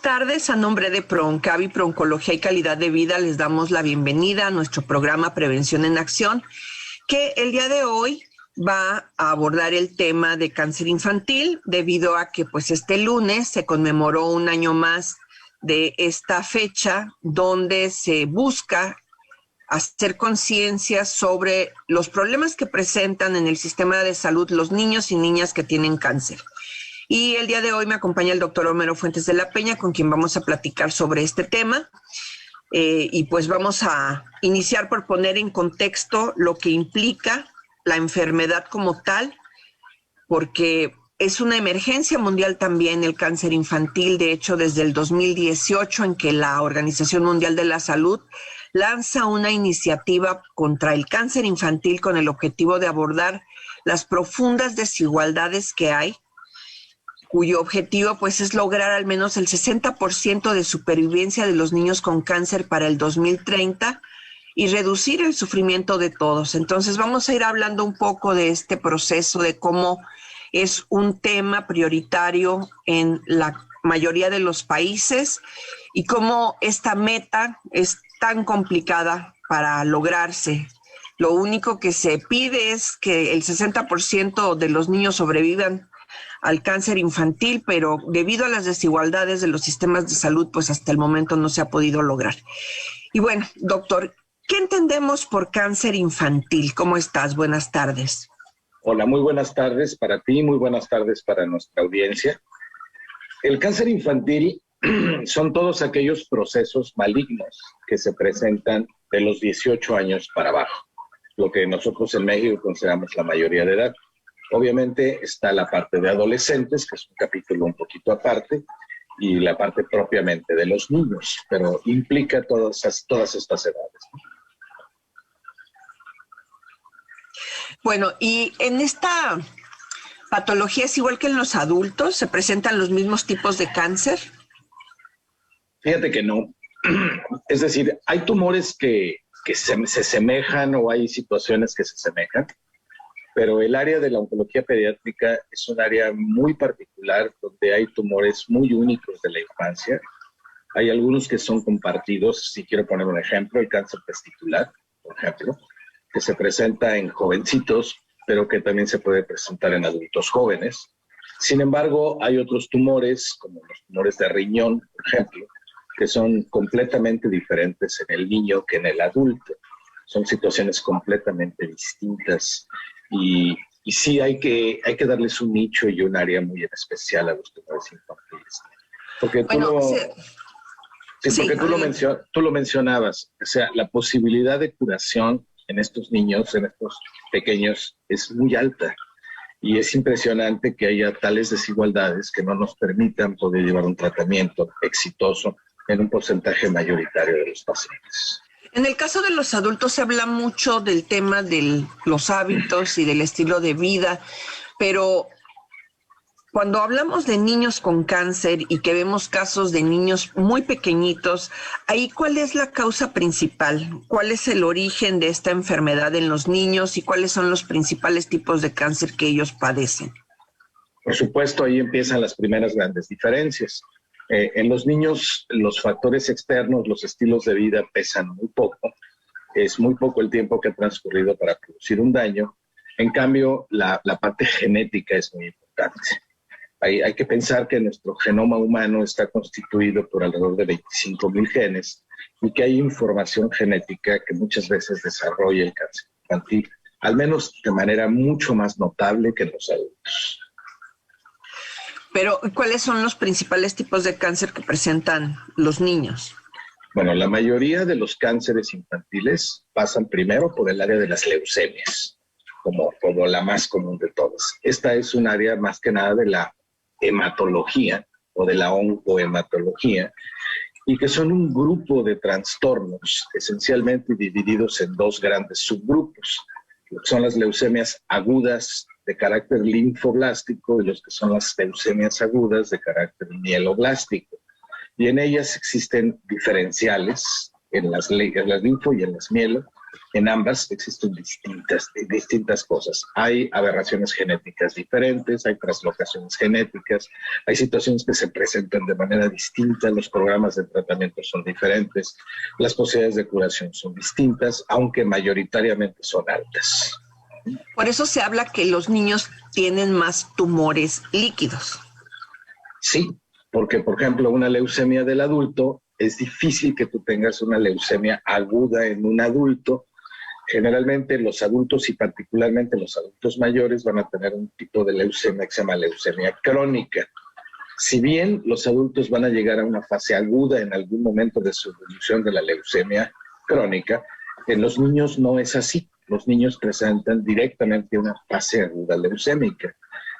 tardes. A nombre de ProOncavi, Prooncología y Calidad de Vida, les damos la bienvenida a nuestro programa Prevención en Acción, que el día de hoy va a abordar el tema de cáncer infantil, debido a que pues este lunes se conmemoró un año más de esta fecha, donde se busca hacer conciencia sobre los problemas que presentan en el sistema de salud los niños y niñas que tienen cáncer. Y el día de hoy me acompaña el doctor Homero Fuentes de la Peña, con quien vamos a platicar sobre este tema. Y pues vamos a iniciar por poner en contexto lo que implica la enfermedad como tal, porque es una emergencia mundial también el cáncer infantil. De hecho, desde el 2018, en que la Organización Mundial de la Salud lanza una iniciativa contra el cáncer infantil con el objetivo de abordar las profundas desigualdades que hay, cuyo objetivo pues es lograr al menos el 60% de supervivencia de los niños con cáncer para el 2030 y reducir el sufrimiento de todos. Entonces vamos a ir hablando un poco de este proceso, de cómo es un tema prioritario en la mayoría de los países y cómo esta meta es tan complicada para lograrse. Lo único que se pide es que el 60% de los niños sobrevivan al cáncer infantil, pero debido a las desigualdades de los sistemas de salud, pues hasta el momento no se ha podido lograr. Y bueno, doctor, ¿qué entendemos por cáncer infantil? ¿Cómo estás? Buenas tardes. Hola, muy buenas tardes para ti, muy buenas tardes para nuestra audiencia. El cáncer infantil son todos aquellos procesos malignos que se presentan de los 18 años para abajo, lo que nosotros en México consideramos la mayoría de edad. Obviamente está la parte de adolescentes, que es un capítulo un poquito aparte, y la parte propiamente de los niños, pero implica todas estas edades. Bueno, y en esta patología es igual que en los adultos, ¿se presentan los mismos tipos de cáncer? Fíjate que no. Es decir, hay tumores que se semejan o hay situaciones que se semejan, pero el área de la oncología pediátrica es un área muy particular donde hay tumores muy únicos de la infancia. Hay algunos que son compartidos, si quiero poner un ejemplo, el cáncer testicular, por ejemplo, que se presenta en jovencitos, pero que también se puede presentar en adultos jóvenes. Sin embargo, hay otros tumores, como los tumores de riñón, por ejemplo, que son completamente diferentes en el niño que en el adulto. Son situaciones completamente distintas. Y sí hay que darles un nicho y un área muy especial a los tumores infantiles. Porque tú lo mencionabas, o sea, la posibilidad de curación en estos niños, en estos pequeños, es muy alta. Y es impresionante que haya tales desigualdades que no nos permitan poder llevar un tratamiento exitoso en un porcentaje mayoritario de los pacientes. En el caso de los adultos se habla mucho del tema de los hábitos y del estilo de vida, pero cuando hablamos de niños con cáncer y que vemos casos de niños muy pequeñitos, ahí ¿cuál es la causa principal? ¿Cuál es el origen de esta enfermedad en los niños y cuáles son los principales tipos de cáncer que ellos padecen? Por supuesto, ahí empiezan las primeras grandes diferencias. En los niños, los factores externos, los estilos de vida pesan muy poco. Es muy poco el tiempo que ha transcurrido para producir un daño. En cambio, la parte genética es muy importante. Hay que pensar que nuestro genoma humano está constituido por alrededor de 25,000 genes y que hay información genética que muchas veces desarrolla el cáncer infantil, al menos de manera mucho más notable que en los adultos. Pero, ¿cuáles son los principales tipos de cáncer que presentan los niños? Bueno, la mayoría de los cánceres infantiles pasan primero por el área de las leucemias, como la más común de todas. Esta es un área más que nada de la hematología o de la oncohematología, y que son un grupo de trastornos esencialmente divididos en dos grandes subgrupos, lo que son las leucemias agudas de carácter linfoblástico y los que son las leucemias agudas de carácter mieloblástico. Y en ellas existen diferenciales en las linfo y en las mielo, En ambas existen distintas cosas. Hay aberraciones genéticas diferentes, hay traslocaciones genéticas, hay situaciones que se presentan de manera distinta, los programas de tratamiento son diferentes, las posibilidades de curación son distintas, aunque mayoritariamente son altas. Por eso se habla que los niños tienen más tumores líquidos. Sí, porque, por ejemplo, una leucemia del adulto, es difícil que tú tengas una leucemia aguda en un adulto. Generalmente los adultos y particularmente los adultos mayores van a tener un tipo de leucemia que se llama leucemia crónica. Si bien los adultos van a llegar a una fase aguda en algún momento de su evolución de la leucemia crónica, en los niños no es así. Los niños presentan directamente una fase aguda leucémica,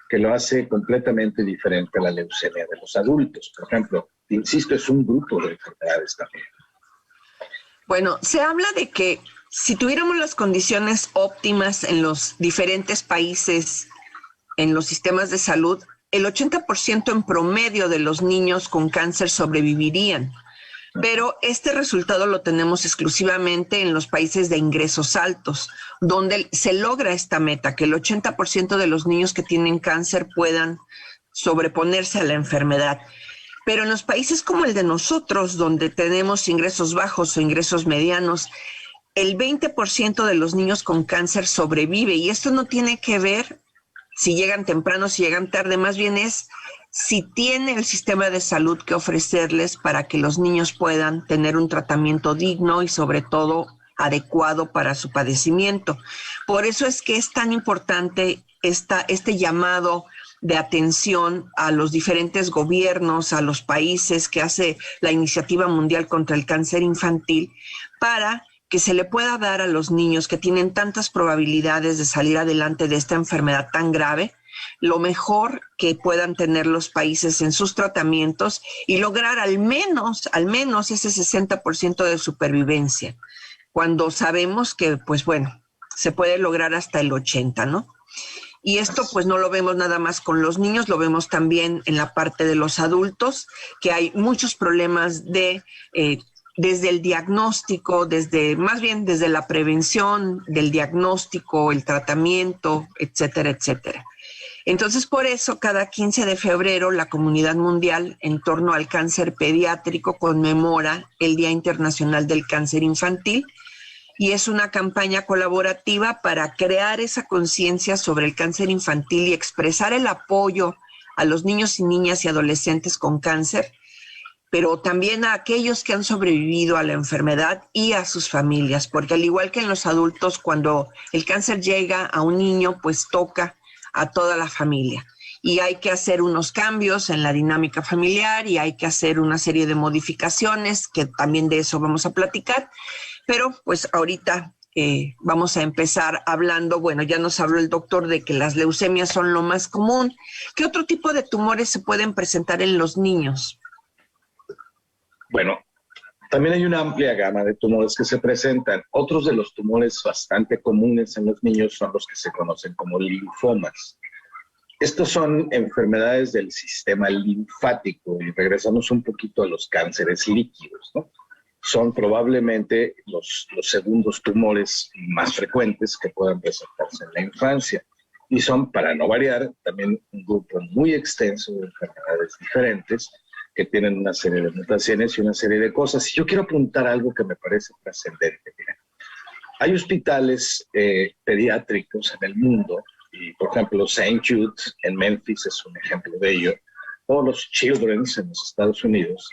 que lo hace completamente diferente a la leucemia de los adultos. Por ejemplo, insisto, es un grupo de enfermedades también. Bueno, se habla de que si tuviéramos las condiciones óptimas en los diferentes países, en los sistemas de salud, el 80% en promedio de los niños con cáncer sobrevivirían. Pero este resultado lo tenemos exclusivamente en los países de ingresos altos, donde se logra esta meta, que el 80% de los niños que tienen cáncer puedan sobreponerse a la enfermedad. Pero en los países como el de nosotros, donde tenemos ingresos bajos o ingresos medianos, el 20% de los niños con cáncer sobrevive. Y esto no tiene que ver si llegan temprano, si llegan tarde, más bien es si tiene el sistema de salud que ofrecerles para que los niños puedan tener un tratamiento digno y sobre todo adecuado para su padecimiento. Por eso es que es tan importante este llamado de atención a los diferentes gobiernos, a los países que hace la Iniciativa Mundial contra el Cáncer Infantil, para que se le pueda dar a los niños que tienen tantas probabilidades de salir adelante de esta enfermedad tan grave, lo mejor que puedan tener los países en sus tratamientos y lograr al menos ese 60% de supervivencia, cuando sabemos que, pues bueno, se puede lograr hasta el 80%, ¿no? Y esto pues no lo vemos nada más con los niños, lo vemos también en la parte de los adultos, que hay muchos problemas desde el diagnóstico, desde la prevención, del diagnóstico, el tratamiento, etcétera, etcétera. Entonces, por eso, cada 15 de febrero, la comunidad mundial en torno al cáncer pediátrico conmemora el Día Internacional del Cáncer Infantil, y es una campaña colaborativa para crear esa conciencia sobre el cáncer infantil y expresar el apoyo a los niños y niñas y adolescentes con cáncer, pero también a aquellos que han sobrevivido a la enfermedad y a sus familias, porque al igual que en los adultos, cuando el cáncer llega a un niño, pues toca a toda la familia. Y hay que hacer unos cambios en la dinámica familiar y hay que hacer una serie de modificaciones, que también de eso vamos a platicar. Pero pues ahorita vamos a empezar hablando, bueno, ya nos habló el doctor de que las leucemias son lo más común. ¿Qué otro tipo de tumores se pueden presentar en los niños? Bueno, también hay una amplia gama de tumores que se presentan. Otros de los tumores bastante comunes en los niños son los que se conocen como linfomas. Estos son enfermedades del sistema linfático y regresamos un poquito a los cánceres líquidos, ¿no? Son probablemente los segundos tumores más frecuentes que puedan presentarse en la infancia. Y son, para no variar, también un grupo muy extenso de enfermedades diferentes que tienen una serie de mutaciones y una serie de cosas. Y yo quiero apuntar algo que me parece trascendente. Miren, hay hospitales pediátricos en el mundo, y por ejemplo St. Jude en Memphis es un ejemplo de ello, o los Children's en los Estados Unidos,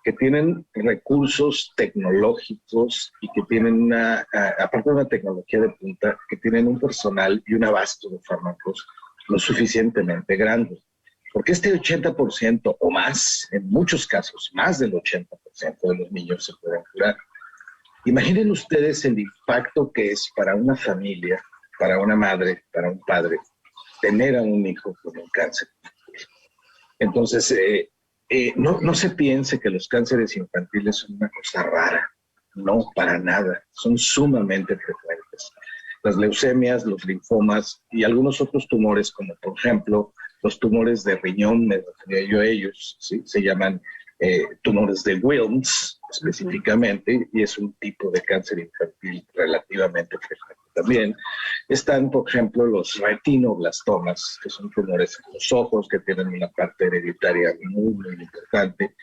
que tienen recursos tecnológicos y que tienen aparte de una tecnología de punta, que tienen un personal y un abasto de fármacos lo suficientemente grande. Porque este 80% o más, en muchos casos, más del 80% de los niños se pueden curar. Imaginen ustedes el impacto que es para una familia, para una madre, para un padre, tener a un hijo con un cáncer. Entonces, no se piense que los cánceres infantiles son una cosa rara. No, para nada. Son sumamente frecuentes. Las leucemias, los linfomas y algunos otros tumores, como por ejemplo los tumores de riñón, me refería yo a ellos, ¿sí? Se llaman tumores de Wilms específicamente, y es un tipo de cáncer infantil relativamente frecuente también. Están, por ejemplo, los retinoblastomas, que son tumores en los ojos que tienen una parte hereditaria muy, muy importante.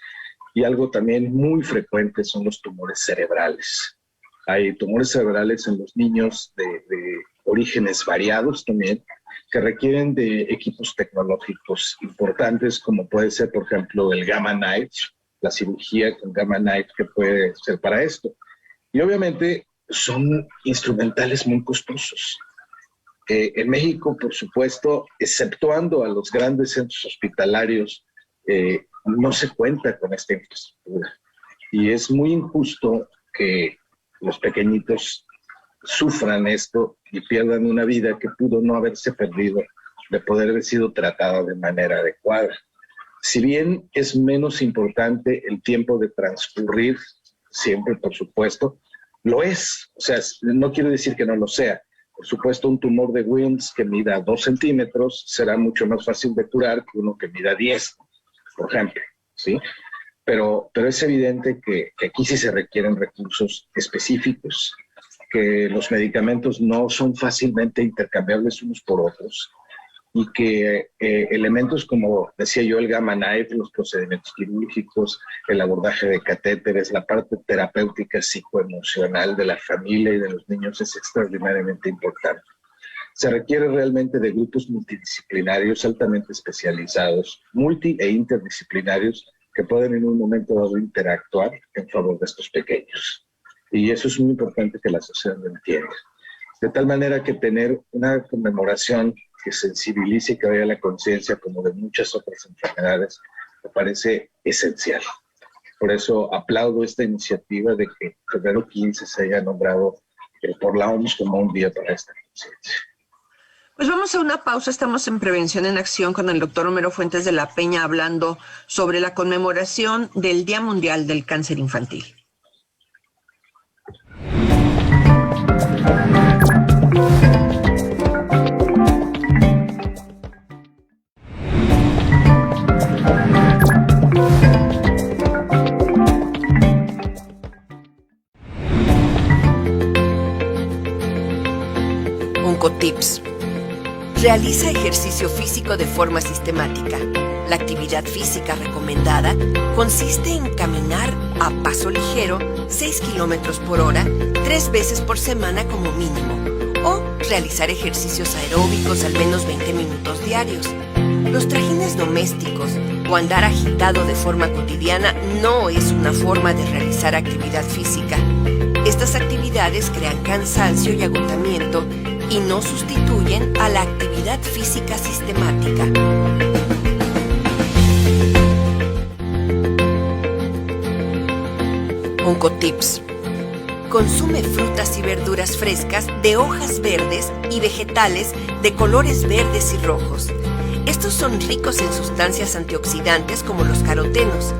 Y algo también muy frecuente son los tumores cerebrales. Hay tumores cerebrales en los niños de orígenes variados también, que requieren de equipos tecnológicos importantes, como puede ser, por ejemplo, el Gamma Knife, la cirugía con Gamma Knife que puede ser para esto. Y obviamente son instrumentales muy costosos. En México, por supuesto, exceptuando a los grandes centros hospitalarios, no se cuenta con esta infraestructura. Y es muy injusto que los pequeñitos sufran esto y pierdan una vida que pudo no haberse perdido de poder haber sido tratada de manera adecuada. Si bien es menos importante el tiempo de transcurrir, siempre, por supuesto, lo es. O sea, no quiero decir que no lo sea. Por supuesto, un tumor de Wilms que mida 2 centímetros será mucho más fácil de curar que uno que mida 10, por ejemplo, ¿sí? Pero es evidente que aquí sí se requieren recursos específicos, que los medicamentos no son fácilmente intercambiables unos por otros y que elementos como, decía yo, el Gamma Knife, los procedimientos quirúrgicos, el abordaje de catéteres, la parte terapéutica psicoemocional de la familia y de los niños es extraordinariamente importante. Se requiere realmente de grupos multidisciplinarios altamente especializados, multi e interdisciplinarios, que pueden en un momento dado interactuar en favor de estos pequeños. Y eso es muy importante que la sociedad lo entienda. De tal manera que tener una conmemoración que sensibilice y que vaya a la conciencia, como de muchas otras enfermedades, me parece esencial. Por eso aplaudo esta iniciativa de que febrero 15 se haya nombrado por la OMS como un día para esta conciencia. Pues vamos a una pausa, estamos en Prevención en Acción con el doctor Homero Fuentes de la Peña hablando sobre la conmemoración del Día Mundial del Cáncer Infantil. Oncotips. Realiza ejercicio físico de forma sistemática. La actividad física recomendada consiste en caminar a paso ligero 6 kilómetros por hora 3 veces por semana como mínimo, o realizar ejercicios aeróbicos al menos 20 minutos diarios. Los trajines domésticos o andar agitado de forma cotidiana no es una forma de realizar actividad física. Estas actividades crean cansancio y agotamiento y no sustituyen a la actividad física sistemática. Oncotips. Consume frutas y verduras frescas de hojas verdes y vegetales de colores verdes y rojos. Estos son ricos en sustancias antioxidantes como los carotenos.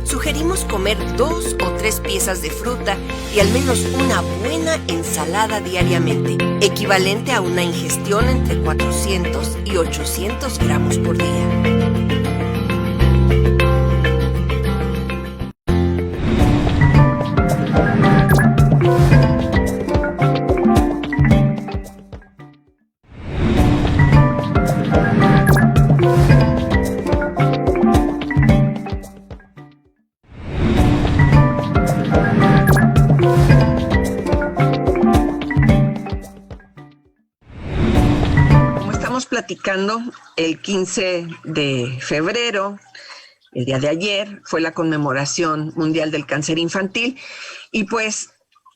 Sugerimos comer 2 o 3 piezas de fruta y al menos una buena ensalada diariamente, equivalente a una ingestión entre 400 y 800 gramos por día. Platicando, el 15 de febrero, el día de ayer, fue la conmemoración mundial del cáncer infantil y pues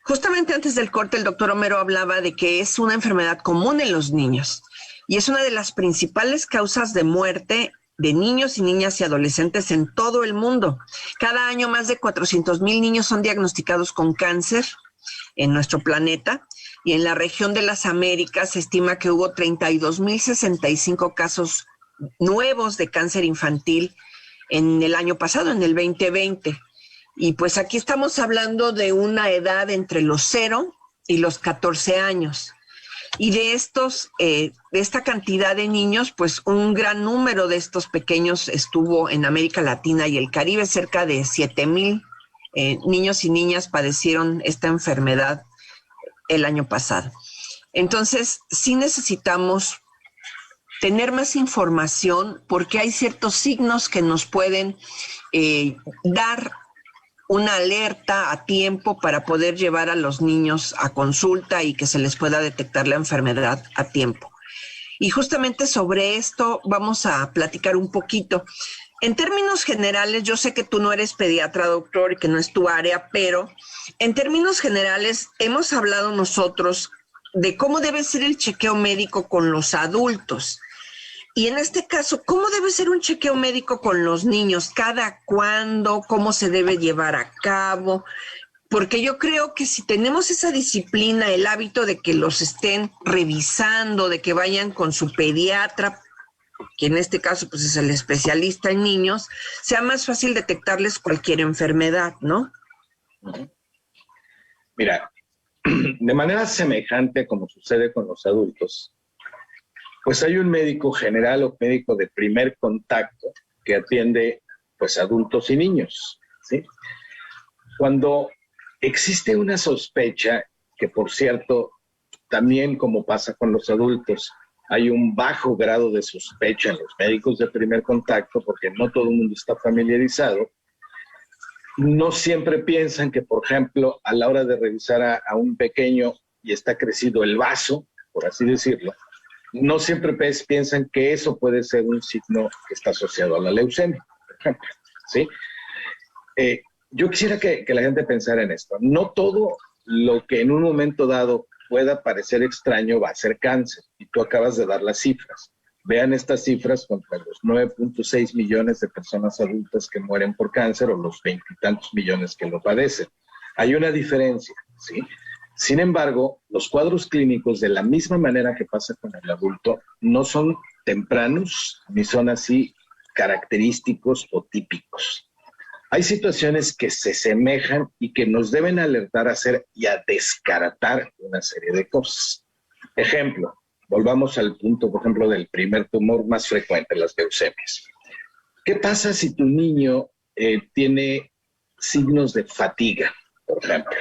justamente antes del corte el doctor Homero hablaba de que es una enfermedad común en los niños y es una de las principales causas de muerte de niños y niñas y adolescentes en todo el mundo. Cada año más de 400,000 niños son diagnosticados con cáncer en nuestro planeta. Y en la región de las Américas se estima que hubo 32,065 casos nuevos de cáncer infantil en el año pasado, en el 2020. Y pues aquí estamos hablando de una edad entre los 0 y los 14 años. Y de esta cantidad de niños, pues un gran número de estos pequeños estuvo en América Latina y el Caribe. Cerca de 7,000 niños y niñas padecieron esta enfermedad el año pasado. Entonces, sí necesitamos tener más información porque hay ciertos signos que nos pueden dar una alerta a tiempo para poder llevar a los niños a consulta y que se les pueda detectar la enfermedad a tiempo. Y justamente sobre esto vamos a platicar un poquito. En términos generales, yo sé que tú no eres pediatra, doctor, y que no es tu área, pero en términos generales hemos hablado nosotros de cómo debe ser el chequeo médico con los adultos. Y en este caso, ¿cómo debe ser un chequeo médico con los niños? ¿Cada cuándo? ¿Cómo se debe llevar a cabo? Porque yo creo que si tenemos esa disciplina, el hábito de que los estén revisando, de que vayan con su pediatra, que en este caso pues es el especialista en niños, sea más fácil detectarles cualquier enfermedad, ¿no? Mira, de manera semejante como sucede con los adultos, pues hay un médico general o médico de primer contacto que atiende pues adultos y niños, ¿sí? Cuando existe una sospecha, que por cierto, también como pasa con los adultos, hay un bajo grado de sospecha en los médicos de primer contacto porque no todo el mundo está familiarizado, no siempre piensan que, por ejemplo, a la hora de revisar a un pequeño y está crecido el vaso, por así decirlo, no siempre piensan que eso puede ser un signo que está asociado a la leucemia, por ejemplo, ¿sí? Yo quisiera que la gente pensara en esto. No todo lo que en un momento dado pueda parecer extraño va a ser cáncer, y tú acabas de dar las cifras. Vean estas cifras contra los 9.6 millones de personas adultas que mueren por cáncer o los 20 y tantos millones que lo padecen. Hay una diferencia, ¿sí? Sin embargo, los cuadros clínicos, de la misma manera que pasa con el adulto, no son tempranos ni son así característicos o típicos. Hay situaciones que se semejan y que nos deben alertar a hacer y a descartar una serie de cosas. Ejemplo, volvamos al punto, por ejemplo, del primer tumor más frecuente, las leucemias. ¿Qué pasa si tu niño tiene signos de fatiga, por ejemplo?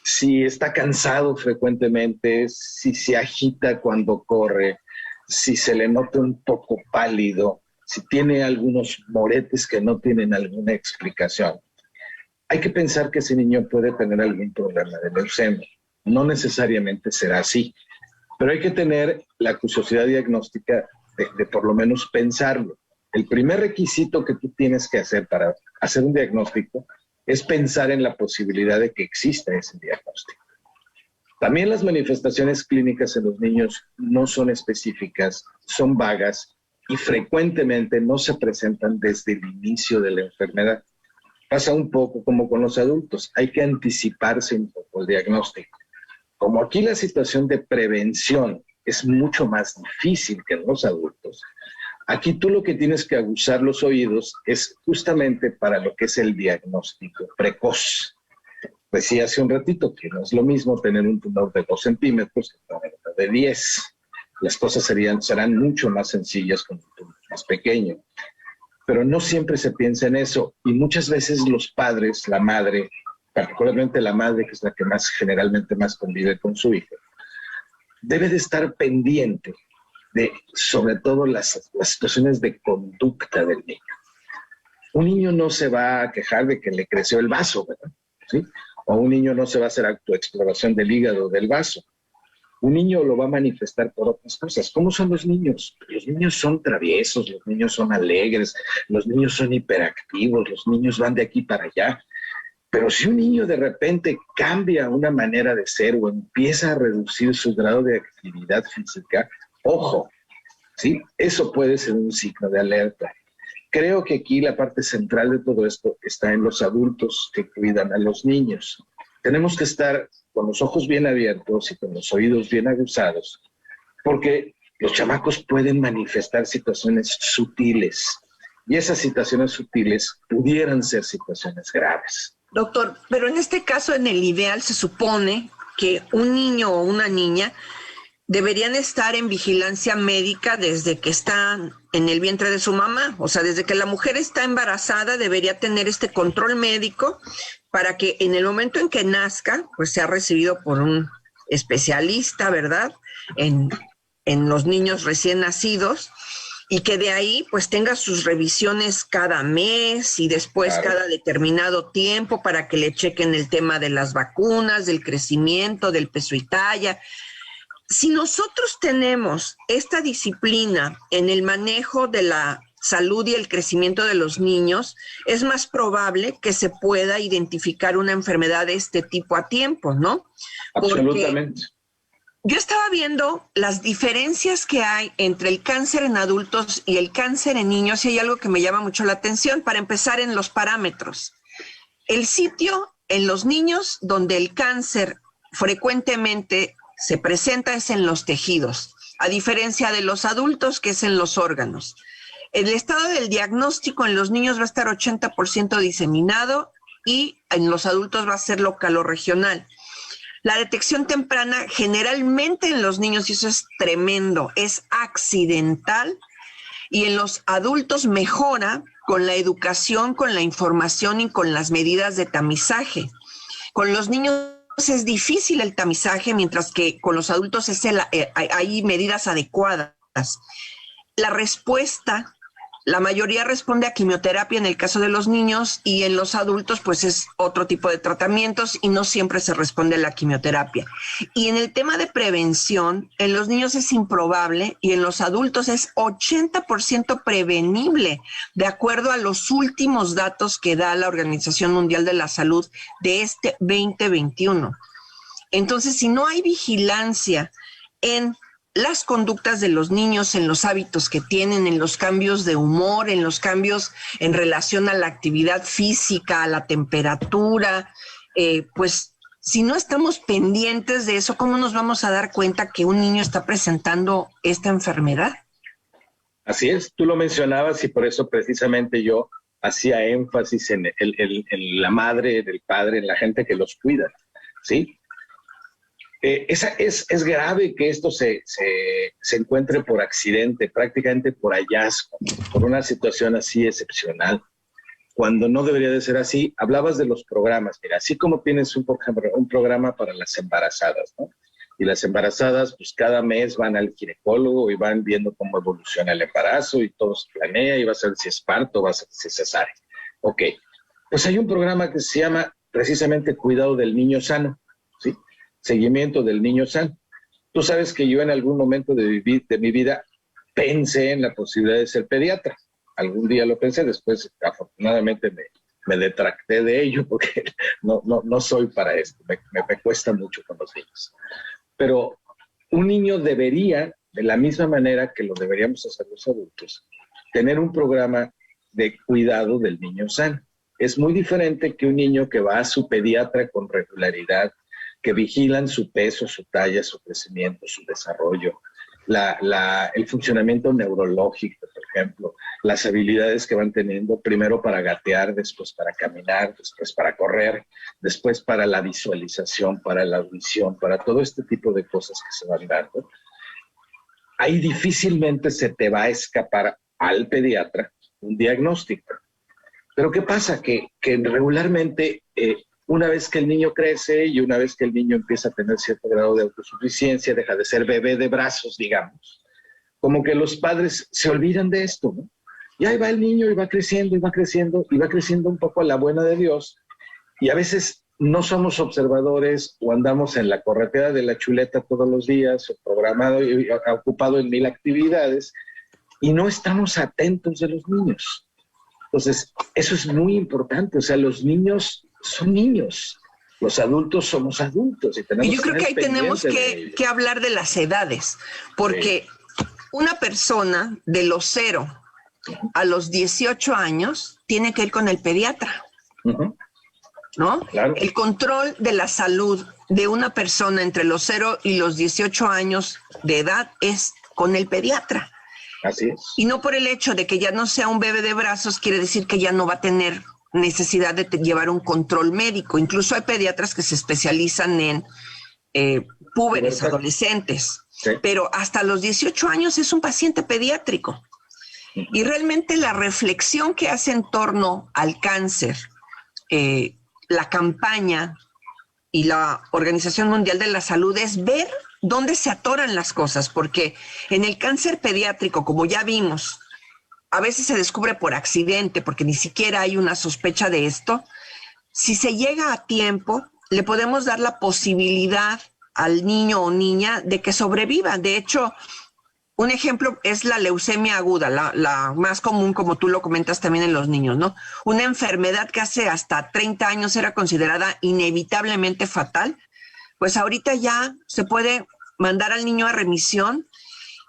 Si está cansado frecuentemente, si se agita cuando corre, si se le nota un poco pálido, si tiene algunos moretes que no tienen alguna explicación. Hay que pensar que ese niño puede tener algún problema de leucemia. No necesariamente será así, pero hay que tener la curiosidad diagnóstica de por lo menos pensarlo. El primer requisito que tú tienes que hacer para hacer un diagnóstico es pensar en la posibilidad de que exista ese diagnóstico. También las manifestaciones clínicas en los niños no son específicas, son vagas y frecuentemente no se presentan desde el inicio de la enfermedad. Pasa un poco como con los adultos, hay que anticiparse un poco el diagnóstico. Como aquí la situación de prevención es mucho más difícil que en los adultos, aquí tú lo que tienes que aguzar los oídos es justamente para lo que es el diagnóstico precoz. Decía hace un ratito que no es lo mismo tener un tumor de 2 centímetros que tener de 10. Las cosas serán mucho más sencillas con un tumor más pequeño. Pero no siempre se piensa en eso y muchas veces los padres, la madre, particularmente la madre, que es la que generalmente más convive con su hijo, debe de estar pendiente de, sobre todo, las situaciones de conducta del niño. Un niño no se va a quejar de que le creció el vaso, ¿verdad? ¿Sí? O un niño no se va a hacer autoexploración del hígado del vaso. Un niño lo va a manifestar por otras cosas. ¿Cómo son los niños? Los niños son traviesos, los niños son alegres, los niños son hiperactivos, los niños van de aquí para allá. Pero si un niño de repente cambia una manera de ser o empieza a reducir su grado de actividad física, ojo, ¿sí? Eso puede ser un signo de alerta. Creo que aquí la parte central de todo esto está en los adultos que cuidan a los niños. Tenemos que estar con los ojos bien abiertos y con los oídos bien aguzados, porque los chamacos pueden manifestar situaciones sutiles y esas situaciones sutiles pudieran ser situaciones graves. Doctor, pero en este caso, en el ideal, se supone que un niño o una niña deberían estar en vigilancia médica desde que están en el vientre de su mamá. O sea, desde que la mujer está embarazada debería tener este control médico para que en el momento en que nazca, pues sea recibido por un especialista, ¿verdad? En los niños recién nacidos, y que de ahí pues tenga sus revisiones cada mes y después cada determinado tiempo para que le chequen el tema de las vacunas, del crecimiento, del peso y talla. Si nosotros tenemos esta disciplina en el manejo de la salud y el crecimiento de los niños, es más probable que se pueda identificar una enfermedad de este tipo a tiempo, ¿no? Absolutamente. Porque yo estaba viendo las diferencias que hay entre el cáncer en adultos y el cáncer en niños, y hay algo que me llama mucho la atención. Para empezar, en los parámetros. El sitio en los niños donde el cáncer frecuentemente se presenta es en los tejidos, a diferencia de los adultos, que es en los órganos. El estado del diagnóstico en los niños va a estar 80% diseminado y en los adultos va a ser local o regional. La detección temprana generalmente en los niños, y eso es tremendo, es accidental, y en los adultos mejora con la educación, con la información y con las medidas de tamizaje. Con los niños es difícil el tamizaje, mientras que con los adultos hay medidas adecuadas. La respuesta, la mayoría responde a quimioterapia en el caso de los niños, y en los adultos pues es otro tipo de tratamientos y no siempre se responde a la quimioterapia. Y en el tema de prevención, en los niños es improbable y en los adultos es 80% prevenible, de acuerdo a los últimos datos que da la Organización Mundial de la Salud de este 2021. Entonces, si no hay vigilancia en las conductas de los niños, en los hábitos que tienen, en los cambios de humor, en los cambios en relación a la actividad física, a la temperatura, pues si no estamos pendientes de eso, ¿cómo nos vamos a dar cuenta que un niño está presentando esta enfermedad? Así es, tú lo mencionabas y por eso precisamente yo hacía énfasis en la madre, en el padre, en la gente que los cuida, ¿sí? Es grave que esto se encuentre por accidente, prácticamente por hallazgo, por una situación así excepcional, cuando no debería de ser así. Hablabas de los programas, mira, así como tienes por ejemplo, un programa para las embarazadas, ¿no? Y las embarazadas, pues cada mes van al ginecólogo y van viendo cómo evoluciona el embarazo y todo se planea y va a ser si es parto, va a ser si es cesárea. Ok, pues hay un programa que se llama precisamente Cuidado del Niño Sano, ¿sí? Seguimiento del niño sano. Tú sabes que yo en algún momento de mi vida pensé en la posibilidad de ser pediatra. Algún día lo pensé, después afortunadamente me detracté de ello porque no soy para esto, me cuesta mucho con los niños. Pero un niño debería, de la misma manera que lo deberíamos hacer los adultos, tener un programa de cuidado del niño sano. Es muy diferente que un niño que va a su pediatra con regularidad, que vigilan su peso, su talla, su crecimiento, su desarrollo, el funcionamiento neurológico, por ejemplo, las habilidades que van teniendo, primero para gatear, después para caminar, después para correr, después para la visualización, para la audición, para todo este tipo de cosas que se van dando. Ahí difícilmente se te va a escapar al pediatra un diagnóstico. Pero ¿qué pasa? Que regularmente una vez que el niño crece y una vez que el niño empieza a tener cierto grado de autosuficiencia, deja de ser bebé de brazos, digamos, como que los padres se olvidan de esto, ¿no? Y ahí va el niño y va creciendo y va creciendo y va creciendo un poco a la buena de Dios. Y a veces no somos observadores o andamos en la corretera de la chuleta todos los días, o programado y ocupado en 1000 actividades, y no estamos atentos de los niños. Entonces, eso es muy importante. O sea, los niños son niños, los adultos somos adultos. Y yo creo que ahí tenemos que hablar de las edades, porque una persona de los 0 a los 18 años tiene que ir con el pediatra, ¿no? Claro. El control de la salud de una persona entre los 0 y los 18 años de edad es con el pediatra. Así es. Y no por el hecho de que ya no sea un bebé de brazos quiere decir que ya no va a tener necesidad de llevar un control médico. Incluso hay pediatras que se especializan en púberes, adolescentes. Sí. Pero hasta los 18 años es un paciente pediátrico. Y realmente la reflexión que hace en torno al cáncer, la campaña y la Organización Mundial de la Salud es ver dónde se atoran las cosas, porque en el cáncer pediátrico, como ya vimos, a veces se descubre por accidente, porque ni siquiera hay una sospecha de esto. Si se llega a tiempo, le podemos dar la posibilidad al niño o niña de que sobreviva. De hecho, un ejemplo es la leucemia aguda, la más común, como tú lo comentas también en los niños, ¿no? Una enfermedad que hace hasta 30 años era considerada inevitablemente fatal, pues ahorita ya se puede mandar al niño a remisión,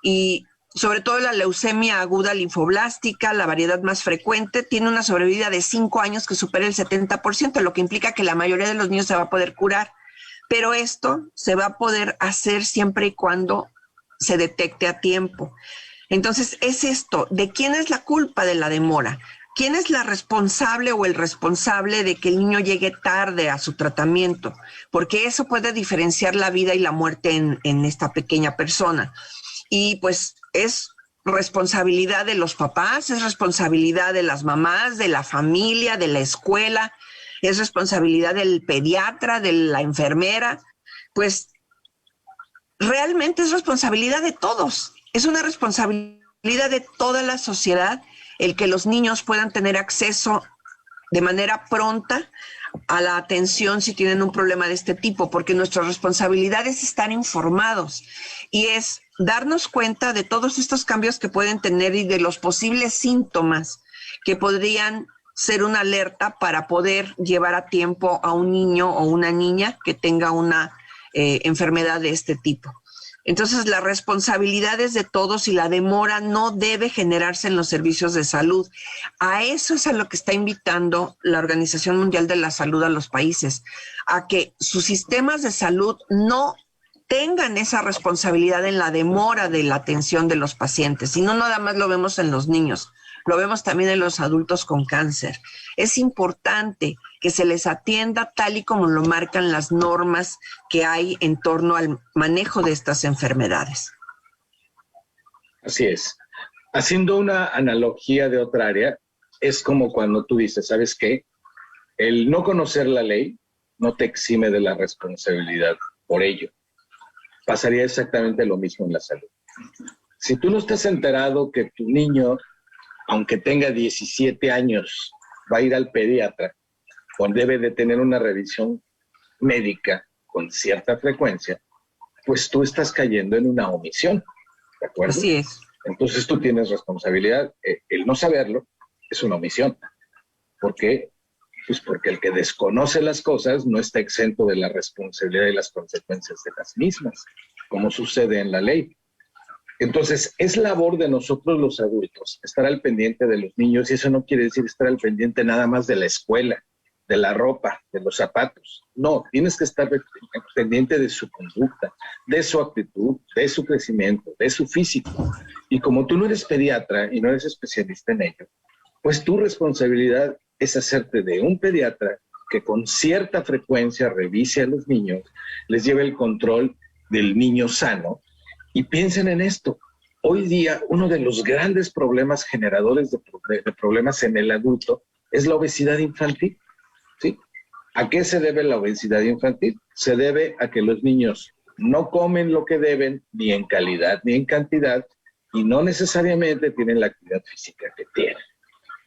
y sobre todo la leucemia aguda linfoblástica, la variedad más frecuente, tiene una sobrevida de 5 años que supera el 70%, lo que implica que la mayoría de los niños se va a poder curar. Pero esto se va a poder hacer siempre y cuando se detecte a tiempo. Entonces, es esto, ¿de quién es la culpa de la demora? ¿Quién es la responsable o el responsable de que el niño llegue tarde a su tratamiento? Porque eso puede diferenciar la vida y la muerte en esta pequeña persona. Y pues es responsabilidad de los papás, es responsabilidad de las mamás, de la familia, de la escuela, es responsabilidad del pediatra, de la enfermera, pues realmente es responsabilidad de todos. Es una responsabilidad de toda la sociedad el que los niños puedan tener acceso de manera pronta a la atención si tienen un problema de este tipo, porque nuestra responsabilidad es estar informados y es darnos cuenta de todos estos cambios que pueden tener y de los posibles síntomas que podrían ser una alerta para poder llevar a tiempo a un niño o una niña que tenga una enfermedad de este tipo. Entonces, la responsabilidad es de todos y la demora no debe generarse en los servicios de salud. A eso es a lo que está invitando la Organización Mundial de la Salud a los países, a que sus sistemas de salud no tengan esa responsabilidad en la demora de la atención de los pacientes. Y no nada más lo vemos en los niños, lo vemos también en los adultos con cáncer. Es importante que se les atienda tal y como lo marcan las normas que hay en torno al manejo de estas enfermedades. Así es. Haciendo una analogía de otra área, es como cuando tú dices, ¿sabes qué? El no conocer la ley no te exime de la responsabilidad por ello. Pasaría exactamente lo mismo en la salud. Si tú no estás enterado que tu niño, aunque tenga 17 años, va a ir al pediatra, o debe de tener una revisión médica con cierta frecuencia, pues tú estás cayendo en una omisión, ¿de acuerdo? Así es. Entonces tú tienes responsabilidad. El no saberlo es una omisión. ¿Por qué? Pues porque el que desconoce las cosas no está exento de la responsabilidad y las consecuencias de las mismas, como sucede en la ley. Entonces, es labor de nosotros los adultos estar al pendiente de los niños, y eso no quiere decir estar al pendiente nada más de la escuela, de la ropa, de los zapatos. No, tienes que estar pendiente de su conducta, de su actitud, de su crecimiento, de su físico. Y como tú no eres pediatra y no eres especialista en ello, pues tu responsabilidad es hacerte de un pediatra que con cierta frecuencia revise a los niños, les lleve el control del niño sano. Y piensen en esto, hoy día uno de los grandes problemas generadores de problemas en el adulto es la obesidad infantil, ¿sí? ¿A qué se debe la obesidad infantil? Se debe a que los niños no comen lo que deben, ni en calidad ni en cantidad, y no necesariamente tienen la actividad física que tienen.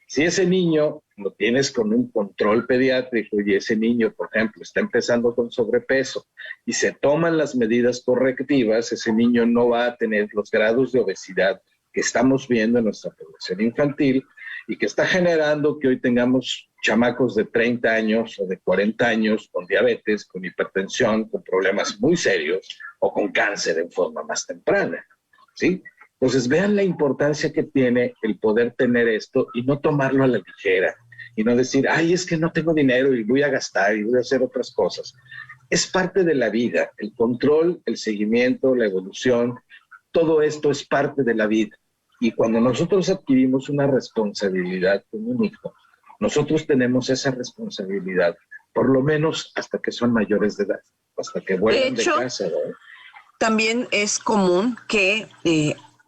Si ese niño lo tienes con un control pediátrico y ese niño, por ejemplo, está empezando con sobrepeso y se toman las medidas correctivas, ese niño no va a tener los grados de obesidad que estamos viendo en nuestra población infantil y que está generando que hoy tengamos chamacos de 30 años o de 40 años con diabetes, con hipertensión, con problemas muy serios o con cáncer en forma más temprana, ¿sí? Entonces, vean la importancia que tiene el poder tener esto y no tomarlo a la ligera y no decir, ay, es que no tengo dinero y voy a gastar y voy a hacer otras cosas. Es parte de la vida, el control, el seguimiento, la evolución, todo esto es parte de la vida. Y cuando nosotros adquirimos una responsabilidad con un hijo, nosotros tenemos esa responsabilidad, por lo menos hasta que son mayores de edad, hasta que vuelvan de casa, ¿no? también es común que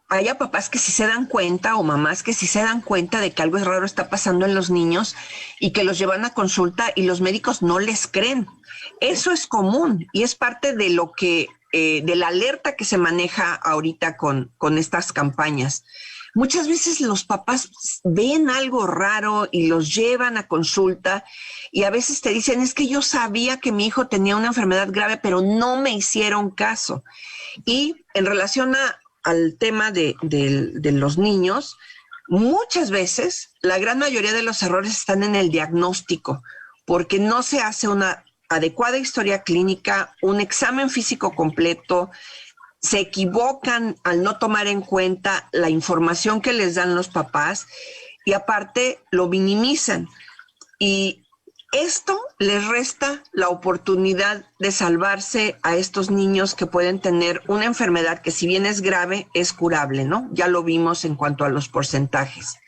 haya papás que sí se dan cuenta o mamás que sí se dan cuenta de que algo es raro está pasando en los niños y que los llevan a consulta y los médicos no les creen. Eso es común y es parte de lo que, de la alerta que se maneja ahorita con estas campañas. Muchas veces los papás ven algo raro y los llevan a consulta y a veces te dicen, es que yo sabía que mi hijo tenía una enfermedad grave, pero no me hicieron caso. Y en relación al tema de los niños, muchas veces la gran mayoría de los errores están en el diagnóstico, porque no se hace una adecuada historia clínica, un examen físico completo, se equivocan al no tomar en cuenta la información que les dan los papás y aparte lo minimizan. Y esto les resta la oportunidad de salvarse a estos niños que pueden tener una enfermedad que si bien es grave, es curable, ¿no? Ya lo vimos en cuanto a los porcentajes.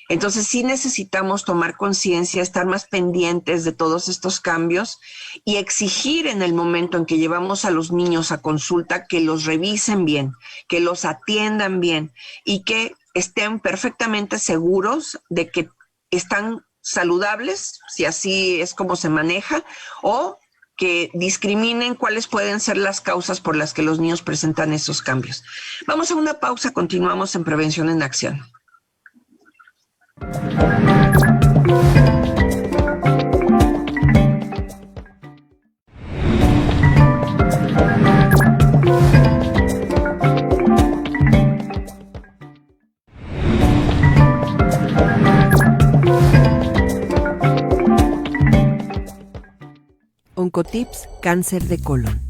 Entonces sí necesitamos tomar conciencia, estar más pendientes de todos estos cambios y exigir en el momento en que llevamos a los niños a consulta que los revisen bien, que los atiendan bien y que estén perfectamente seguros de que están saludables, si así es como se maneja, o que discriminen cuáles pueden ser las causas por las que los niños presentan esos cambios. Vamos a una pausa, continuamos en Prevención en Acción. Oncotips Cáncer de colon.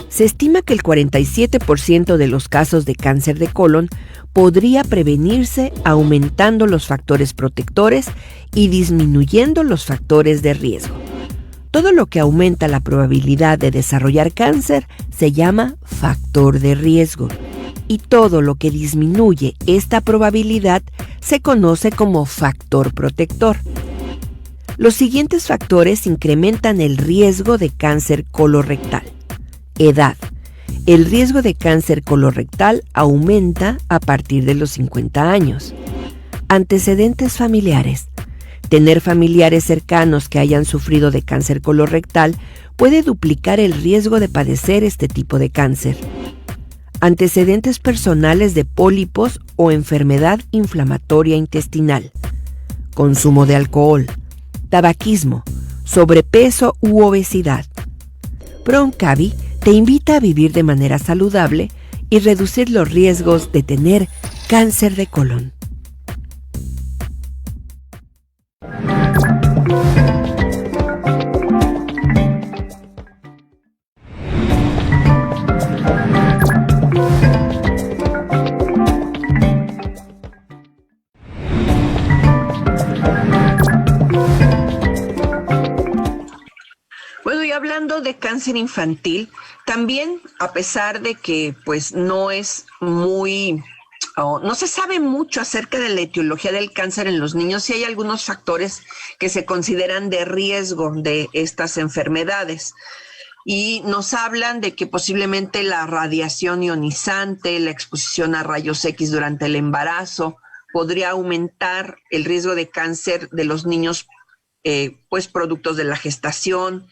Se estima que el 47% de los casos de cáncer de colon podría prevenirse aumentando los factores protectores y disminuyendo los factores de riesgo. Todo lo que aumenta la probabilidad de desarrollar cáncer se llama factor de riesgo y todo lo que disminuye esta probabilidad se conoce como factor protector. Los siguientes factores incrementan el riesgo de cáncer colorectal. Edad. El riesgo de cáncer colorectal aumenta a partir de los 50 años. Antecedentes familiares. Tener familiares cercanos que hayan sufrido de cáncer colorectal puede duplicar el riesgo de padecer este tipo de cáncer. Antecedentes personales de pólipos o enfermedad inflamatoria intestinal. Consumo de alcohol. Tabaquismo, sobrepeso u obesidad. ProOncavi te invita a vivir de manera saludable y reducir los riesgos de tener cáncer de colon. Hablando de cáncer infantil, también a pesar de que pues no es muy, no se sabe mucho acerca de la etiología del cáncer en los niños, sí hay algunos factores que se consideran de riesgo de estas enfermedades. Y nos hablan de que posiblemente la radiación ionizante, la exposición a rayos X durante el embarazo, podría aumentar el riesgo de cáncer de los niños, pues productos de la gestación,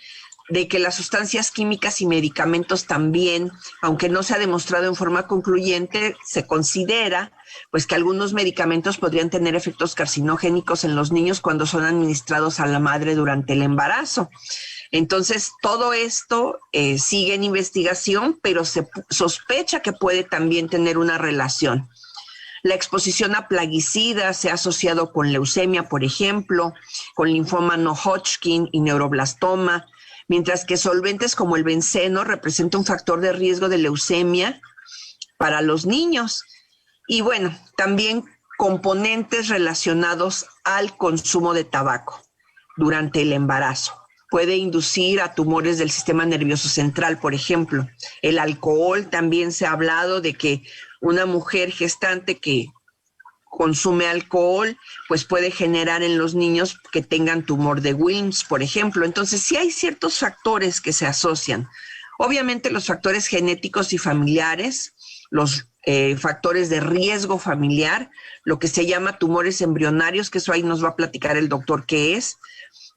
de que las sustancias químicas y medicamentos también, aunque no se ha demostrado en forma concluyente, se considera pues que algunos medicamentos podrían tener efectos carcinogénicos en los niños cuando son administrados a la madre durante el embarazo. Entonces, todo esto sigue en investigación, pero se sospecha que puede también tener una relación. La exposición a plaguicidas se ha asociado con leucemia, por ejemplo, con linfoma no Hodgkin y neuroblastoma, mientras que solventes como el benceno representan un factor de riesgo de leucemia para los niños. Y bueno, también componentes relacionados al consumo de tabaco durante el embarazo. Puede inducir a tumores del sistema nervioso central, por ejemplo. El alcohol, también se ha hablado de que una mujer gestante que consume alcohol, pues puede generar en los niños que tengan tumor de Wilms, por ejemplo. Entonces, sí hay ciertos factores que se asocian. Obviamente los factores genéticos y familiares, los factores de riesgo familiar, lo que se llama tumores embrionarios, que eso ahí nos va a platicar el doctor qué es,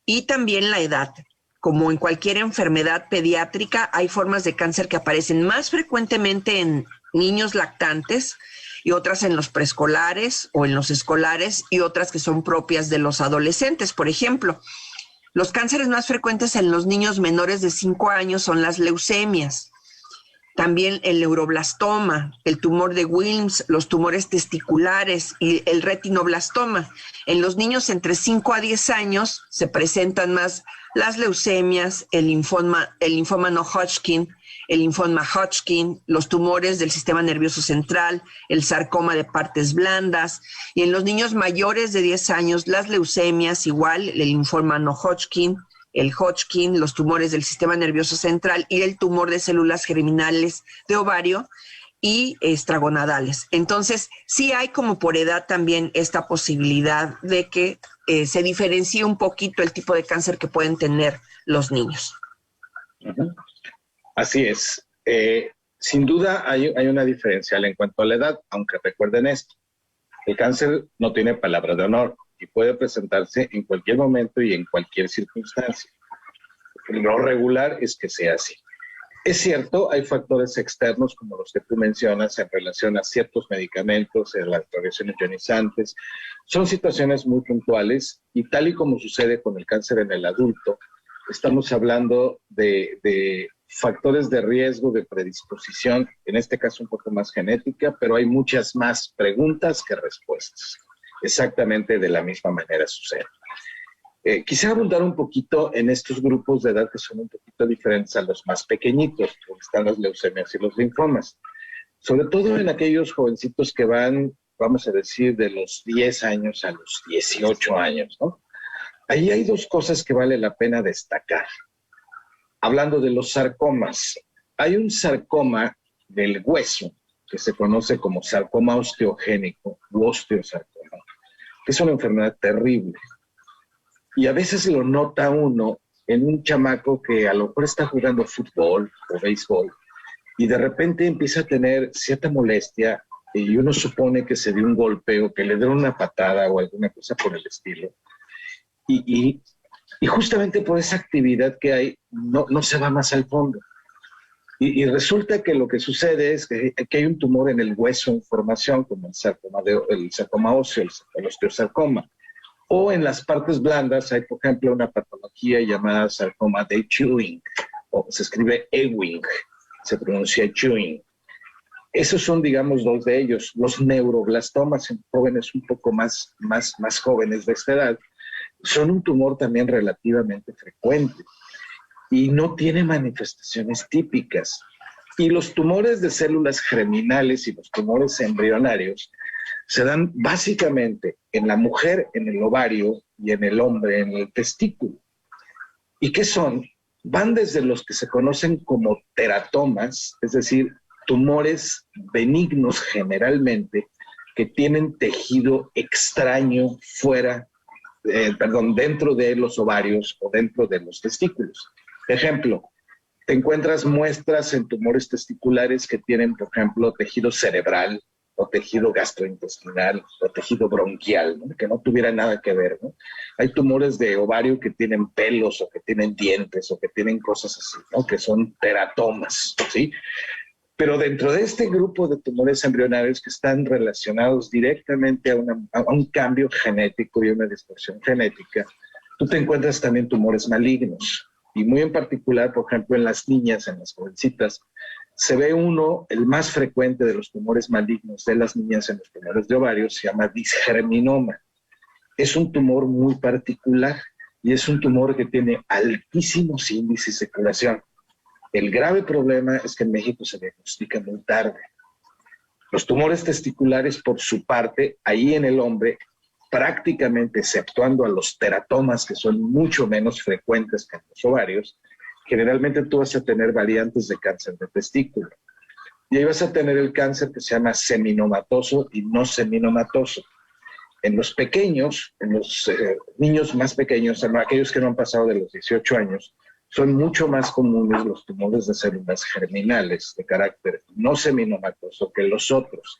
y también la edad. Como en cualquier enfermedad pediátrica, hay formas de cáncer que aparecen más frecuentemente en niños lactantes y otras en los preescolares o en los escolares y otras que son propias de los adolescentes. Por ejemplo, los cánceres más frecuentes en los niños menores de 5 años son las leucemias. También el neuroblastoma, el tumor de Wilms, los tumores testiculares y el retinoblastoma. En los niños entre 5 a 10 años se presentan más las leucemias, el linfoma no Hodgkin, el linfoma Hodgkin, los tumores del sistema nervioso central, el sarcoma de partes blandas. Y en los niños mayores de 10 años, las leucemias, igual, el linfoma no Hodgkin, el Hodgkin, los tumores del sistema nervioso central y el tumor de células germinales de ovario y extragonadales. Entonces, sí hay como por edad también esta posibilidad de que se diferencie un poquito el tipo de cáncer que pueden tener los niños. Así es. Sin duda hay una diferencial en cuanto a la edad, aunque recuerden esto. El cáncer no tiene palabra de honor y puede presentarse en cualquier momento y en cualquier circunstancia. Lo regular es que sea así. Es cierto, hay factores externos como los que tú mencionas en relación a ciertos medicamentos, en las radiaciones ionizantes. Son situaciones muy puntuales y tal y como sucede con el cáncer en el adulto, estamos hablando de factores de riesgo, de predisposición, en este caso un poco más genética, pero hay muchas más preguntas que respuestas. Exactamente de la misma manera sucede. Quisiera abundar un poquito en estos grupos de edad que son un poquito diferentes a los más pequeñitos, donde están las leucemias y los linfomas. Sobre todo en aquellos jovencitos que van, vamos a decir, de los 10 años a los 18 años, ¿no? Ahí hay dos cosas que vale la pena destacar. Hablando de los sarcomas, hay un sarcoma del hueso que se conoce como sarcoma osteogénico u osteosarcoma, que es una enfermedad terrible. Y a veces lo nota uno en un chamaco que a lo mejor está jugando fútbol o béisbol y de repente empieza a tener cierta molestia y uno supone que se dio un golpe o que le dieron una patada o alguna cosa por el estilo. Y justamente por esa actividad que hay, no se va más al fondo. Y resulta que lo que sucede es que hay un tumor en el hueso en formación, como el sarcoma óseo, el osteosarcoma. O en las partes blandas hay, por ejemplo, una patología llamada sarcoma de Ewing, o se escribe Ewing, se pronuncia Ewing. Esos son, digamos, dos de ellos. Los neuroblastomas en jóvenes un poco más jóvenes de esta edad son un tumor también relativamente frecuente y no tiene manifestaciones típicas. Y los tumores de células germinales y los tumores embrionarios se dan básicamente en la mujer, en el ovario, y en el hombre, en el testículo. ¿Y qué son? Van desde los que se conocen como teratomas, es decir, tumores benignos generalmente, que tienen tejido extraño dentro de los ovarios o dentro de los testículos. Ejemplo, te encuentras muestras en tumores testiculares que tienen, por ejemplo, tejido cerebral, o tejido gastrointestinal, o tejido bronquial, ¿no? Que no tuviera nada que ver, ¿no? Hay tumores de ovario que tienen pelos, o que tienen dientes, o que tienen cosas así, ¿no? Que son teratomas, ¿sí? Pero dentro de este grupo de tumores embrionarios que están relacionados directamente a un cambio genético y una distorsión genética, tú te encuentras también tumores malignos. Y muy en particular, por ejemplo, en las niñas, en las jovencitas, se ve el más frecuente de los tumores malignos de las niñas en los tumores de ovario, se llama disgerminoma. Es un tumor muy particular y es un tumor que tiene altísimos índices de curación. El grave problema es que en México se diagnostica muy tarde. Los tumores testiculares, por su parte, ahí en el hombre, prácticamente exceptuando a los teratomas, que son mucho menos frecuentes que en los ovarios, generalmente tú vas a tener variantes de cáncer de testículo. Y ahí vas a tener el cáncer que se llama seminomatoso y no seminomatoso. En los pequeños, en los niños más pequeños, aquellos que no han pasado de los 18 años, son mucho más comunes los tumores de células germinales de carácter no seminomatoso que los otros,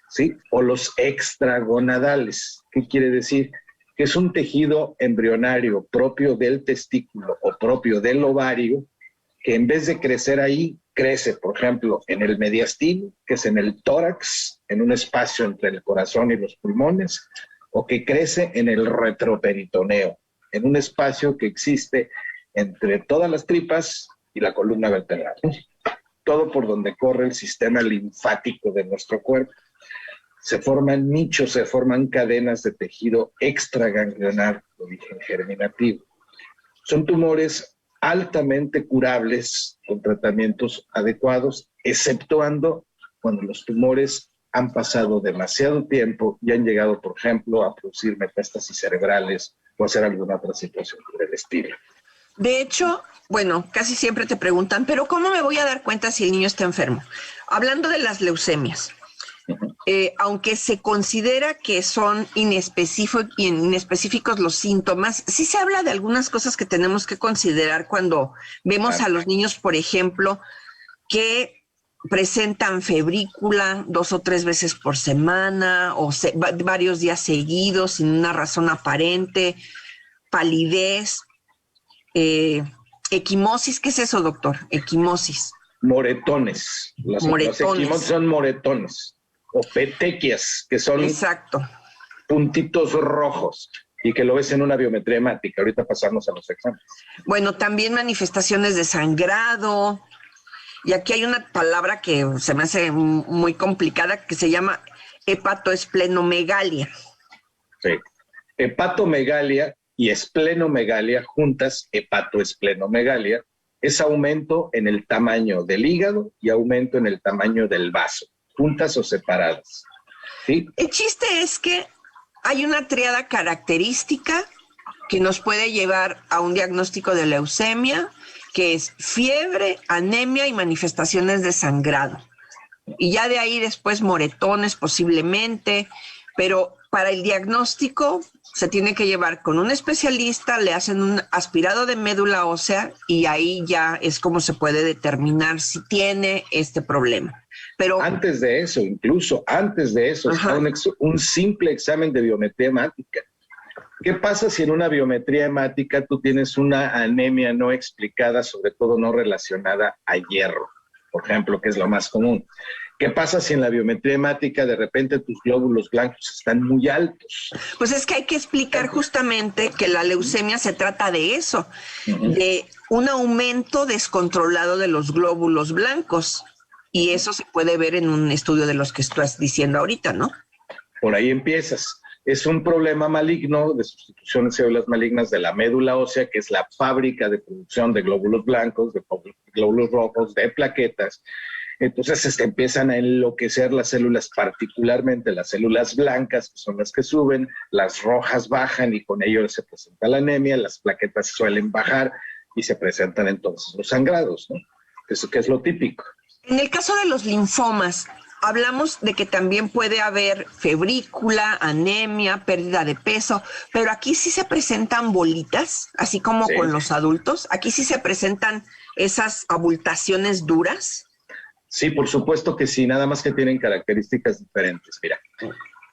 ¿sí? O los extragonadales. ¿Qué quiere decir? Que es un tejido embrionario propio del testículo o propio del ovario, que en vez de crecer ahí, crece, por ejemplo, en el mediastino, que es en el tórax, en un espacio entre el corazón y los pulmones, o que crece en el retroperitoneo, en un espacio que existe entre todas las tripas y la columna vertebral. Todo por donde corre el sistema linfático de nuestro cuerpo. Se forman nichos, se forman cadenas de tejido extraganglionar de origen germinativo. Son tumores altamente curables con tratamientos adecuados, exceptuando cuando los tumores han pasado demasiado tiempo y han llegado, por ejemplo, a producir metástasis cerebrales o hacer alguna otra situación del estilo. De hecho, bueno, casi siempre te preguntan, pero ¿cómo me voy a dar cuenta si el niño está enfermo? Hablando de las leucemias, aunque se considera que son inespecíficos los síntomas, sí se habla de algunas cosas que tenemos que considerar cuando vemos a los niños, por ejemplo, que presentan febrícula 2 o 3 veces por semana o varios días seguidos sin una razón aparente, palidez, equimosis. ¿Qué es eso, doctor? Equimosis. Moretones. Los equimosis son moretones. O petequias, que son exacto, puntitos rojos y que lo ves en una biometría hemática. Ahorita pasamos a los exámenes. Bueno, también manifestaciones de sangrado. Y aquí hay una palabra que se me hace muy complicada que se llama hepatoesplenomegalia. Sí. Hepatomegalia y esplenomegalia juntas, hepatoesplenomegalia, es aumento en el tamaño del hígado y aumento en el tamaño del vaso, juntas o separadas. ¿Sí? El chiste es que hay una tríada característica que nos puede llevar a un diagnóstico de leucemia, que es fiebre, anemia y manifestaciones de sangrado. Y ya de ahí después moretones posiblemente, pero para el diagnóstico se tiene que llevar con un especialista, le hacen un aspirado de médula ósea y ahí ya es como se puede determinar si tiene este problema. Pero antes de eso, está un simple examen de biometría hemática. ¿Qué pasa si en una biometría hemática tú tienes una anemia no explicada, sobre todo no relacionada a hierro, por ejemplo, que es lo más común? ¿Qué pasa si en la biometría hemática de repente tus glóbulos blancos están muy altos? Pues es que hay que explicar justamente que la leucemia se trata de eso, de un aumento descontrolado de los glóbulos blancos. Y eso se puede ver en un estudio de los que estás diciendo ahorita, ¿no? Por ahí empiezas. Es un problema maligno de sustitución de células malignas de la médula ósea, que es la fábrica de producción de glóbulos blancos, de glóbulos rojos, de plaquetas. Entonces se empiezan a enloquecer las células, particularmente las células blancas, que son las que suben, las rojas bajan y con ello se presenta la anemia, las plaquetas suelen bajar y se presentan entonces los sangrados, ¿no? Eso que es lo típico. En el caso de los linfomas, hablamos de que también puede haber febrícula, anemia, pérdida de peso, pero aquí sí se presentan bolitas, así como sí, con los adultos. Aquí sí se presentan esas abultaciones duras. Sí, por supuesto que sí, nada más que tienen características diferentes. Mira,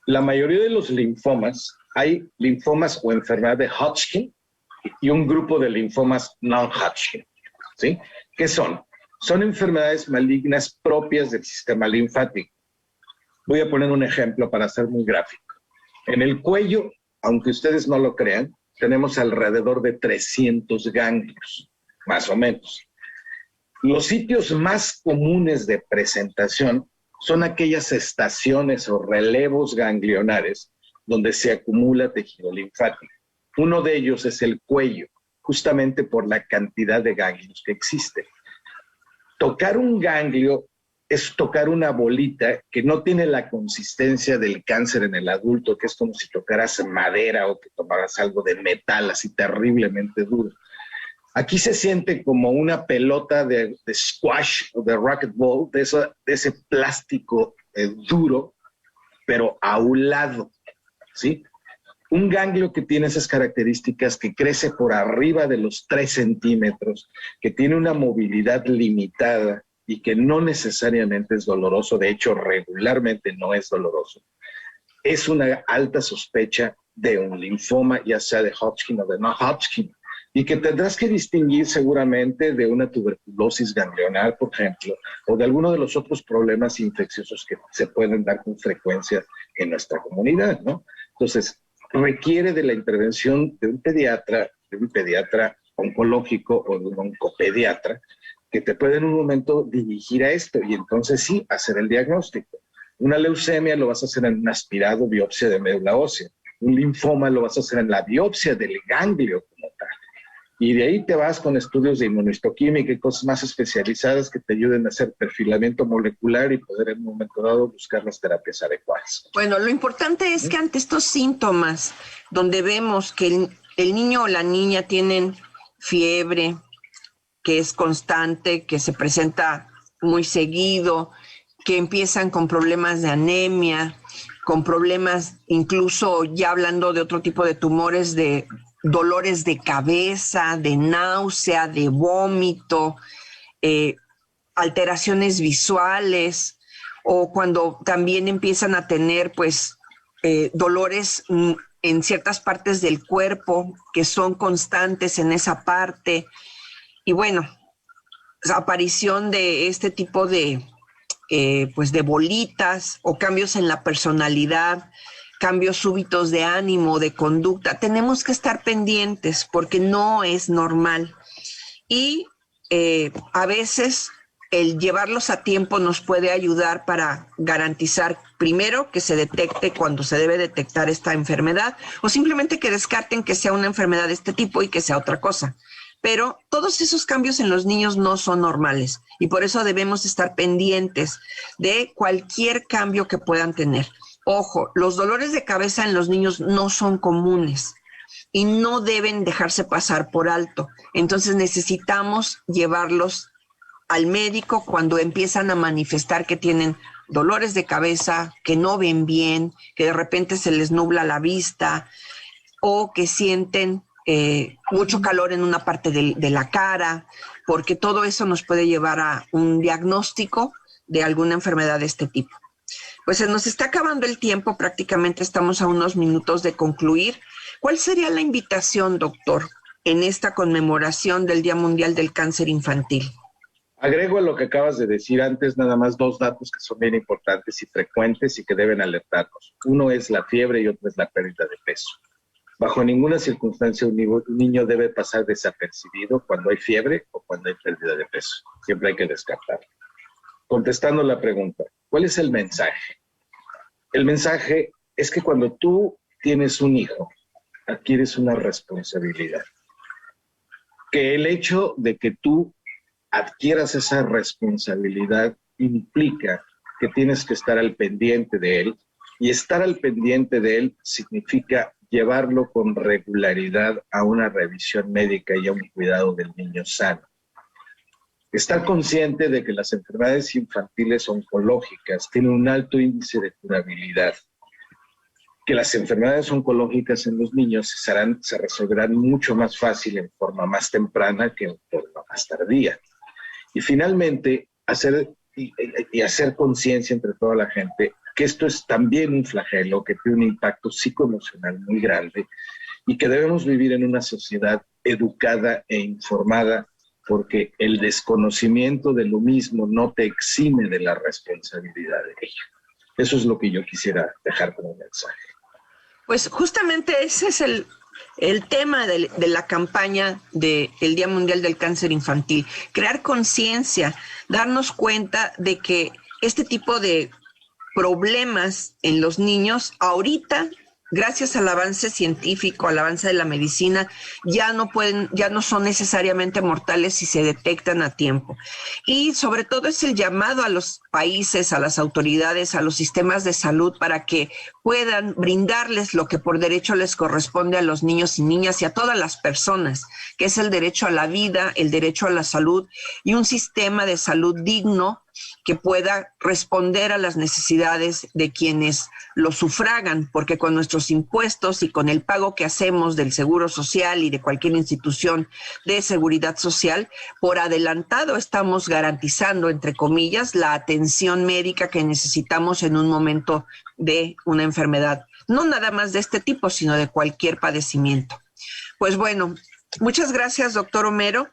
la mayoría de los linfomas, hay linfomas o enfermedad de Hodgkin y un grupo de linfomas non-Hodgkin, ¿sí? ¿Qué son? Son enfermedades malignas propias del sistema linfático. Voy a poner un ejemplo para ser muy gráfico. En el cuello, aunque ustedes no lo crean, tenemos alrededor de 300 ganglios, más o menos. Los sitios más comunes de presentación son aquellas estaciones o relevos ganglionares donde se acumula tejido linfático. Uno de ellos es el cuello, justamente por la cantidad de ganglios que existen. Tocar un ganglio es tocar una bolita que no tiene la consistencia del cáncer en el adulto, que es como si tocaras madera o que tomaras algo de metal así terriblemente duro. Aquí se siente como una pelota de squash o de racquetball, de ese plástico duro, pero aulado, ¿sí? Un ganglio que tiene esas características, que crece por arriba de los 3 centímetros, que tiene una movilidad limitada y que no necesariamente es doloroso, de hecho regularmente no es doloroso, es una alta sospecha de un linfoma, ya sea de Hodgkin o de no Hodgkin, y que tendrás que distinguir seguramente de una tuberculosis ganglionar, por ejemplo, o de alguno de los otros problemas infecciosos que se pueden dar con frecuencia en nuestra comunidad, ¿no? Entonces, requiere de la intervención de un pediatra oncológico o de un oncopediatra, que te puede en un momento dirigir a esto y entonces sí, hacer el diagnóstico. Una leucemia lo vas a hacer en un aspirado, biopsia de médula ósea. Un linfoma lo vas a hacer en la biopsia del ganglio como tal. Y de ahí te vas con estudios de inmunohistoquímica y cosas más especializadas que te ayuden a hacer perfilamiento molecular y poder en un momento dado buscar las terapias adecuadas. Bueno, lo importante es que ante estos síntomas, donde vemos que el niño o la niña tienen fiebre, que es constante, que se presenta muy seguido, que empiezan con problemas de anemia, con problemas incluso ya hablando de otro tipo de tumores, de dolores de cabeza, de náusea, de vómito, alteraciones visuales, o cuando también empiezan a tener pues dolores en ciertas partes del cuerpo que son constantes en esa parte. Y bueno, aparición de este tipo de, pues de bolitas o cambios en la personalidad, cambios súbitos de ánimo, de conducta. Tenemos que estar pendientes porque no es normal. Y a veces el llevarlos a tiempo nos puede ayudar para garantizar, primero, que se detecte cuando se debe detectar esta enfermedad o simplemente que descarten que sea una enfermedad de este tipo y que sea otra cosa. Pero todos esos cambios en los niños no son normales y por eso debemos estar pendientes de cualquier cambio que puedan tener. Ojo, los dolores de cabeza en los niños no son comunes y no deben dejarse pasar por alto. Entonces necesitamos llevarlos al médico cuando empiezan a manifestar que tienen dolores de cabeza, que no ven bien, que de repente se les nubla la vista o que sienten mucho calor en una parte de la cara, porque todo eso nos puede llevar a un diagnóstico de alguna enfermedad de este tipo. Pues se nos está acabando el tiempo, prácticamente estamos a unos minutos de concluir. ¿Cuál sería la invitación, doctor, en esta conmemoración del Día Mundial del Cáncer Infantil? Agrego a lo que acabas de decir antes nada más 2 datos que son bien importantes y frecuentes y que deben alertarnos. Uno es la fiebre y otro es la pérdida de peso. Bajo ninguna circunstancia un niño debe pasar desapercibido cuando hay fiebre o cuando hay pérdida de peso. Siempre hay que descartarlo. Contestando la pregunta, ¿cuál es el mensaje? El mensaje es que cuando tú tienes un hijo, adquieres una responsabilidad. Que el hecho de que tú adquieras esa responsabilidad implica que tienes que estar al pendiente de él, y estar al pendiente de él significa llevarlo con regularidad a una revisión médica y a un cuidado del niño sano. Estar consciente de que las enfermedades infantiles oncológicas tienen un alto índice de curabilidad, que las enfermedades oncológicas en los niños se resolverán mucho más fácil en forma más temprana que en forma más tardía. Y finalmente, hacer conciencia entre toda la gente que esto es también un flagelo que tiene un impacto psicoemocional muy grande y que debemos vivir en una sociedad educada e informada, porque el desconocimiento de lo mismo no te exime de la responsabilidad de ello. Eso es lo que yo quisiera dejar como mensaje. Pues justamente ese es el tema de la campaña del Día Mundial del Cáncer Infantil. Crear conciencia, darnos cuenta de que este tipo de problemas en los niños ahorita, gracias al avance científico, al avance de la medicina, ya no son necesariamente mortales si se detectan a tiempo. Y sobre todo es el llamado a los países, a las autoridades, a los sistemas de salud para que puedan brindarles lo que por derecho les corresponde a los niños y niñas y a todas las personas, que es el derecho a la vida, el derecho a la salud y un sistema de salud digno que pueda responder a las necesidades de quienes lo sufragan, porque con nuestros impuestos y con el pago que hacemos del Seguro Social y de cualquier institución de seguridad social, por adelantado estamos garantizando, entre comillas, la atención médica que necesitamos en un momento de una enfermedad, no nada más de este tipo, sino de cualquier padecimiento. Pues bueno, muchas gracias, doctor Homero.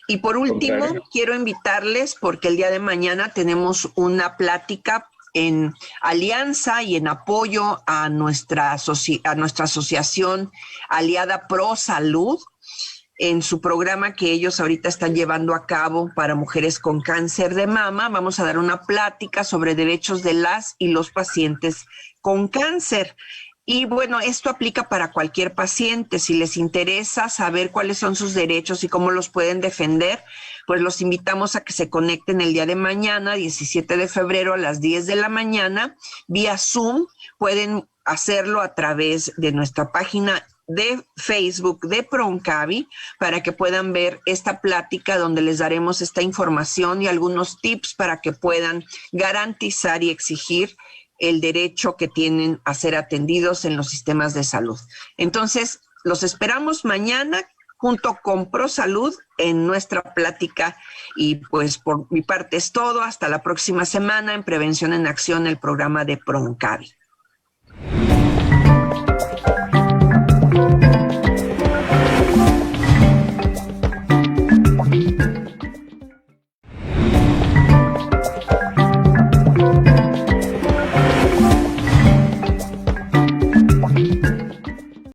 Y por último, quiero invitarles, porque el día de mañana tenemos una plática en alianza y en apoyo a nuestra asociación aliada Pro Salud, en su programa que ellos ahorita están llevando a cabo para mujeres con cáncer de mama. Vamos a dar una plática sobre derechos de las y los pacientes con cáncer. Y bueno, esto aplica para cualquier paciente. Si les interesa saber cuáles son sus derechos y cómo los pueden defender, pues los invitamos a que se conecten el día de mañana, 17 de febrero a las 10 de la mañana, vía Zoom. Pueden hacerlo a través de nuestra página de Facebook de ProOncavi para que puedan ver esta plática donde les daremos esta información y algunos tips para que puedan garantizar y exigir el derecho que tienen a ser atendidos en los sistemas de salud. Entonces, los esperamos mañana junto con ProSalud en nuestra plática y pues por mi parte es todo. Hasta la próxima semana en Prevención en Acción, el programa de ProOncavi.